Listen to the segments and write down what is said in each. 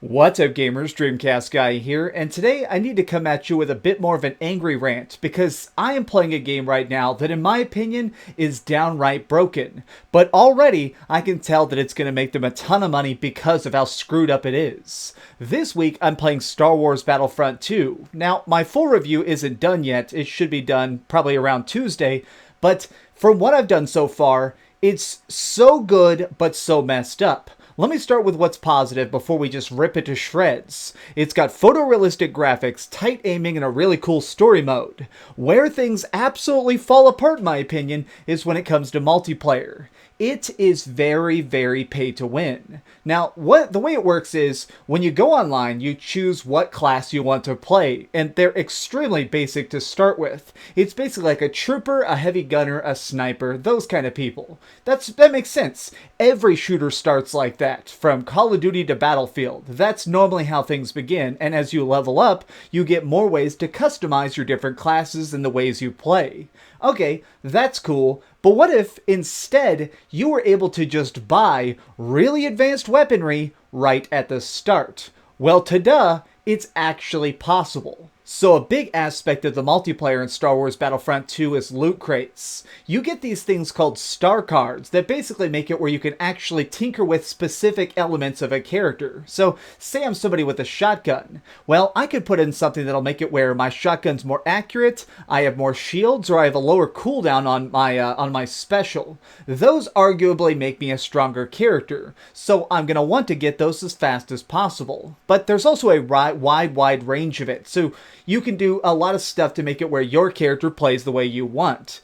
What's up gamers, DreamcastGuy here, and today I need to come at you with a bit more of an angry rant because I am playing a game right now that in my opinion is downright broken, but already I can tell that it's going to make them a ton of money because of how screwed up it is. This week I'm playing Star Wars Battlefront 2. Now my full review isn't done yet, it should be done probably around Tuesday, but from what I've done so far, it's so good but so messed up. Let me start with what's positive before we just rip it to shreds. It's got photorealistic graphics, tight aiming, and a really cool story mode. Where things absolutely fall apart, in my opinion, is when it comes to multiplayer. It is very, very pay to win. Now, the way it works is, when you go online, you choose what class you want to play, and they're extremely basic to start with. It's basically like a trooper, a heavy gunner, a sniper, those kind of people. That makes sense. Every shooter starts like that, from Call of Duty to Battlefield. That's normally how things begin, and as you level up, you get more ways to customize your different classes and the ways you play. Okay, that's cool, but what if instead you were able to just buy really advanced weaponry right at the start? Well, ta-da, it's actually possible. So a big aspect of the multiplayer in Star Wars Battlefront 2 is loot crates. You get these things called star cards that basically make it where you can actually tinker with specific elements of a character. So say I'm somebody with a shotgun. Well, I could put in something that'll make it where my shotgun's more accurate, I have more shields, or I have a lower cooldown on my special. Those arguably make me a stronger character, so I'm going to want to get those as fast as possible. But there's also a wide range of it, so you can do a lot of stuff to make it where your character plays the way you want.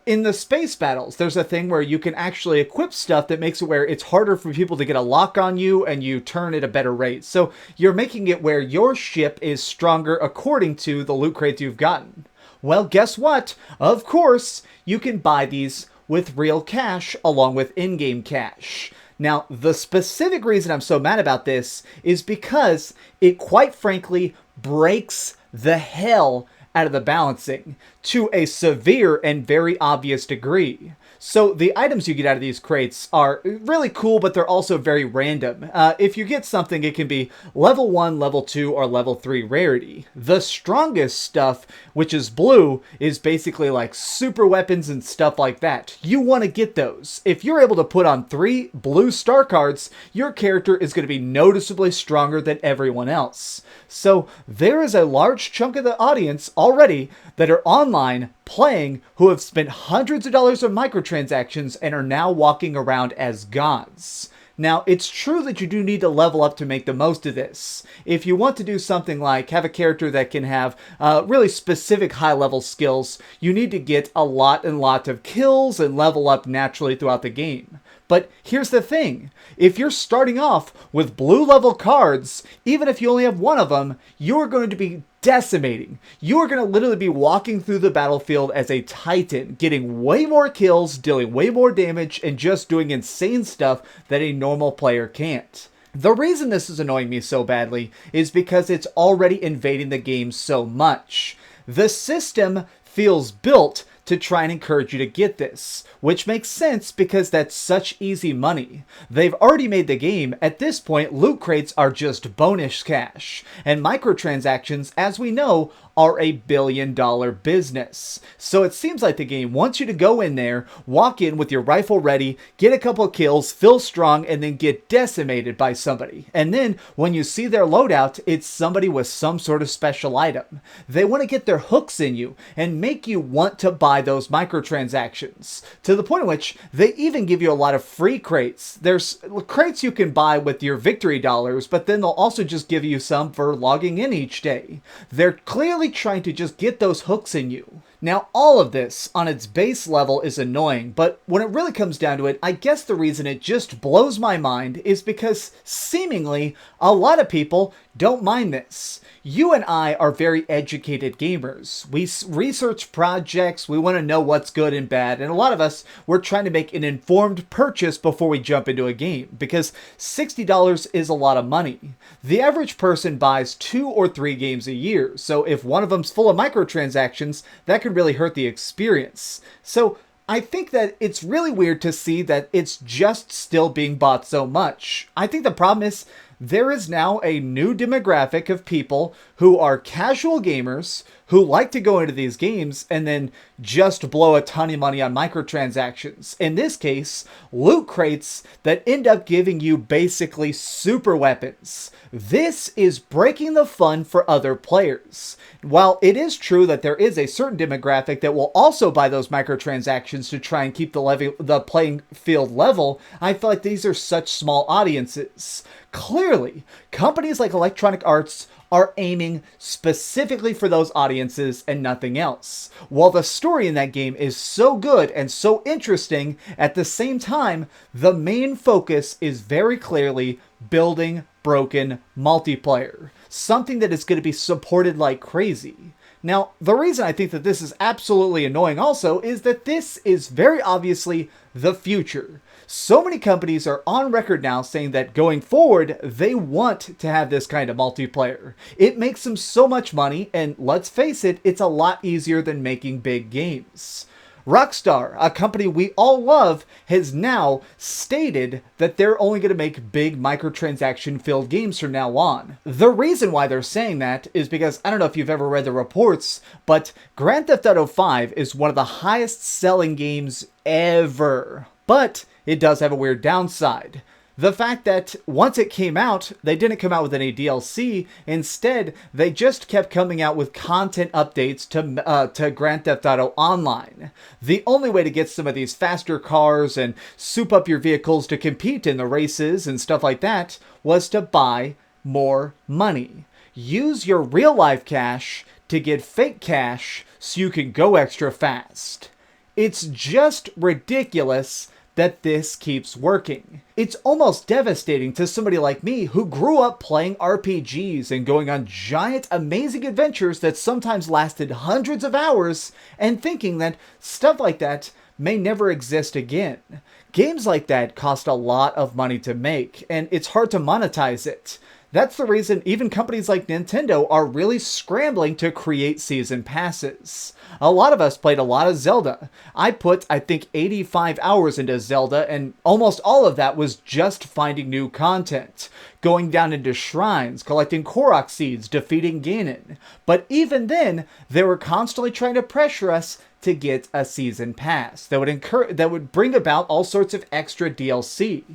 In the space battles, there's a thing where you can actually equip stuff that makes it where it's harder for people to get a lock on you and you turn at a better rate. So you're making it where your ship is stronger according to the loot crates you've gotten. Well, guess what? Of course, you can buy these with real cash along with in-game cash. Now, the specific reason I'm so mad about this is because it quite frankly breaks the hell out of the balancing to a severe and very obvious degree. So the items you get out of these crates are really cool, but they're also very random. If you get something, it can be level 1, level 2, or level 3 rarity. The strongest stuff, which is blue, is basically like super weapons and stuff like that. You want to get those. If you're able to put on 3 blue star cards, your character is going to be noticeably stronger than everyone else. So there is a large chunk of the audience already that are online playing who have spent hundreds of dollars on microtransactions and are now walking around as gods. Now, it's true that you do need to level up to make the most of this. If you want to do something like have a character that can have really specific high-level skills, you need to get a lot of kills and level up naturally throughout the game. But here's the thing, if you're starting off with blue level cards, even if you only have one of them, you're going to be decimating. You're going to literally be walking through the battlefield as a titan, getting way more kills, dealing way more damage, and just doing insane stuff that a normal player can't. The reason this is annoying me so badly is because it's already invading the game so much. The system feels built to try and encourage you to get this, which makes sense because that's such easy money. They've already made the game. At this point, loot crates are just bonus cash, and microtransactions, as we know, are a billion-dollar business. So it seems like the game wants you to go in there, walk in with your rifle ready, get a couple kills, feel strong, and then get decimated by somebody. And then, when you see their loadout, it's somebody with some sort of special item. They want to get their hooks in you and make you want to buy those microtransactions, to the point in which they even give you a lot of free crates. There's crates you can buy with your victory dollars, but then they'll also just give you some for logging in each day. They're clearly trying to just get those hooks in you. Now, all of this on its base level is annoying, but when it really comes down to it, I guess the reason it just blows my mind is because seemingly a lot of people don't mind this. You and I are very educated gamers. We research projects, we want to know what's good and bad, and a lot of us, we're trying to make an informed purchase before we jump into a game, because $60 is a lot of money. The average person buys 2 or 3 games a year, so if one of them's full of microtransactions, that could really hurt the experience. So I think that it's really weird to see that it's just still being bought so much. I think the problem is there is now a new demographic of people who are casual gamers who like to go into these games and then just blow a ton of money on microtransactions. In this case, loot crates that end up giving you basically super weapons. This is breaking the fun for other players. While it is true that there is a certain demographic that will also buy those microtransactions to try and keep the playing field level, I feel like these are such small audiences. Clearly, companies like Electronic Arts are aiming specifically for those audiences and nothing else. While the story in that game is so good and so interesting, at the same time, the main focus is very clearly building broken multiplayer. Something that is going to be supported like crazy. Now, the reason I think that this is absolutely annoying also is that this is very obviously the future. So many companies are on record now saying that going forward, they want to have this kind of multiplayer. It makes them so much money, and let's face it, it's a lot easier than making big games. Rockstar, a company we all love, has now stated that they're only going to make big microtransaction-filled games from now on. The reason why they're saying that is because, I don't know if you've ever read the reports, but Grand Theft Auto 5 is one of the highest-selling games ever. But it does have a weird downside. The fact that once it came out, they didn't come out with any DLC. Instead, they just kept coming out with content updates to Grand Theft Auto Online. The only way to get some of these faster cars and soup up your vehicles to compete in the races and stuff like that was to buy more money. Use your real-life cash to get fake cash so you can go extra fast. It's just ridiculous that this keeps working. It's almost devastating to somebody like me who grew up playing RPGs and going on giant, amazing adventures that sometimes lasted hundreds of hours and thinking that stuff like that may never exist again. Games like that cost a lot of money to make, and it's hard to monetize it. That's the reason even companies like Nintendo are really scrambling to create season passes. A lot of us played a lot of Zelda. I put, I think, 85 hours into Zelda, and almost all of that was just finding new content. Going down into shrines, collecting Korok seeds, defeating Ganon. But even then, they were constantly trying to pressure us to get a season pass that would bring about all sorts of extra DLC.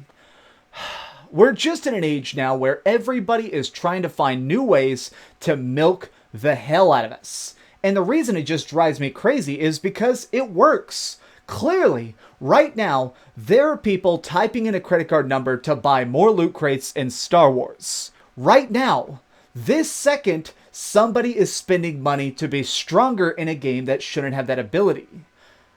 We're just in an age now where everybody is trying to find new ways to milk the hell out of us. And the reason it just drives me crazy is because it works. Clearly, right now, there are people typing in a credit card number to buy more loot crates in Star Wars. Right now, this second, somebody is spending money to be stronger in a game that shouldn't have that ability.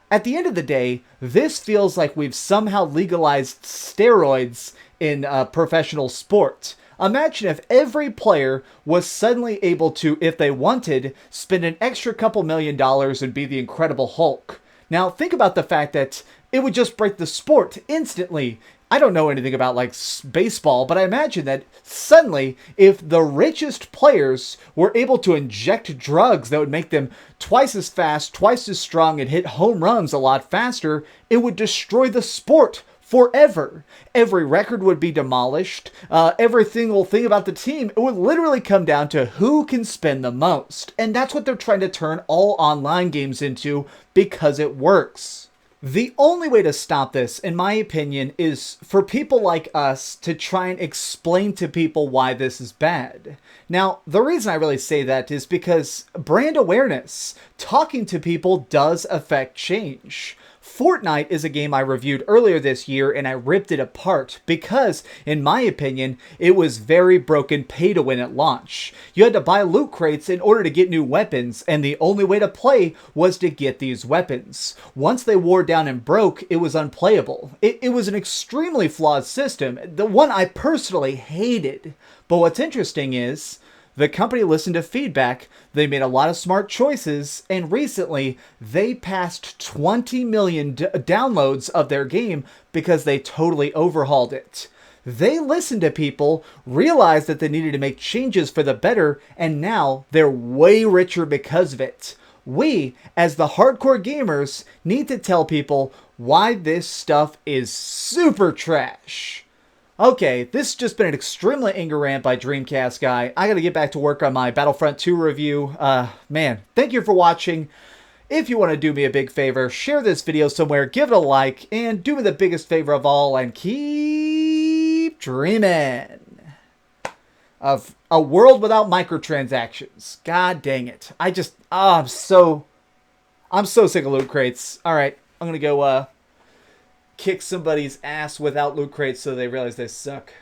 At the end of the day, this feels like we've somehow legalized steroids in professional sport. Imagine if every player was suddenly able to, if they wanted, spend an extra couple $1 million and be the Incredible Hulk. Now, think about the fact that it would just break the sport instantly. I don't know anything about, like, baseball, but I imagine that suddenly, if the richest players were able to inject drugs that would make them twice as fast, twice as strong, and hit home runs a lot faster, it would destroy the sport forever. Every record would be demolished. Every single thing about the team, it would literally come down to who can spend the most. And that's what they're trying to turn all online games into because it works. The only way to stop this, in my opinion, is for people like us to try and explain to people why this is bad. Now, the reason I really say that is because brand awareness, talking to people, does affect change. Fortnite is a game I reviewed earlier this year and I ripped it apart because, in my opinion, it was very broken pay to win at launch. You had to buy loot crates in order to get new weapons, and the only way to play was to get these weapons. Once they wore down and broke, it was unplayable. It was an extremely flawed system, the one I personally hated. But what's interesting is, The company listened to feedback, they made a lot of smart choices, and recently they passed 20 million downloads of their game because they totally overhauled it. They listened to people, realized that they needed to make changes for the better, and now they're way richer because of it. We, as the hardcore gamers, need to tell people why this stuff is super trash. Okay, this has just been an extremely angry rant by DreamcastGuy. I gotta get back to work on my Battlefront 2 review. Man, thank you for watching. If you want to do me a big favor, share this video somewhere, give it a like, and do me the biggest favor of all, and keep dreaming of a world without microtransactions. God dang it. I'm so sick of loot crates. Alright, I'm gonna go, kick somebody's ass without loot crates so they realize they suck.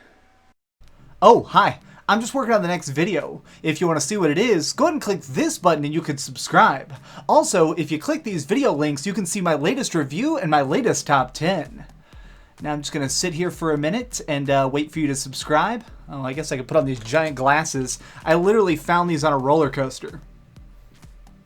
Oh, hi. I'm just working on the next video. If you want to see what it is, go ahead and click this button and you can subscribe. Also, if you click these video links, you can see my latest review and my latest top 10. Now I'm just going to sit here for a minute and wait for you to subscribe. Oh, I guess I could put on these giant glasses. I literally found these on a roller coaster.